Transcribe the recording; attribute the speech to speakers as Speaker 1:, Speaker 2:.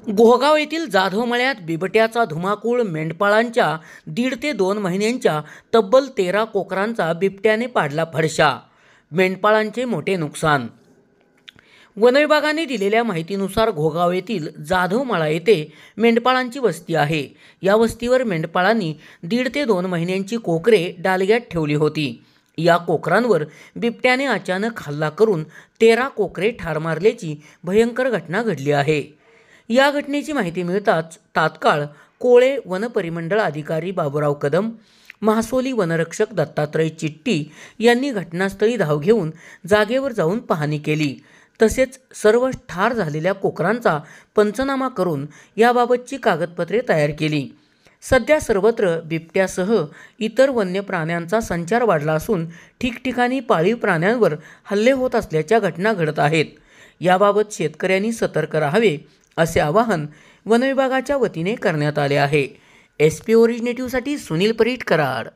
Speaker 1: गोहगाव येथील जाधव मळ्यात बिबट्याचा धुमाकूळ, मेंढपाळांच्या 1.5 ते 2 महिन्यांच्या तब्बल 13 कोकरांचा बिबट्याने पाडला फडशा. मेंढपाळांचे मोठे नुकसान. वनविभागाने दिलेल्या माहितीनुसार घोगाव येथील जाधव मळा येथे मेंढपाळांची वस्ती आहे. या वस्तीवर मेंढपाळांनी 1.5 ते 2 महिन्यांची कोकरे डालग्यात ठेवली होती. या कोकरांवर बिबट्याने अचानक हल्ला करून 13 कोकरे ठार मारल्याची भयंकर घटना घडली आहे. या घटनेची माहिती मिळताच तात्काळ कोळे वनपरिमंडळ अधिकारी बाबूराव कदम, महासोली वनरक्षक दत्तात्रय चिट्टी यांनी घटनास्थळी धाव घेऊन जागेवर जाऊन पाहणी केली. तसेच सर्व ठार झालेल्या कोकरांचा पंचनामा करून याबाबतची कागदपत्रे तयार केली. सध्या सर्वत्र बिबट्यासह इतर वन्य प्राण्यांचा संचार वाढला असून ठिकठिकाणी पाळीव प्राण्यांवर हल्ले होत असल्याच्या घटना घडत आहेत. याबाबत शेतकऱ्यांनी सतर्क राहावे असे आवाहन वनविभागाच्या वतीने करण्यात आले आहे. SP ओरिजिनेटिव्हसाठी सुनील परीट, कराड.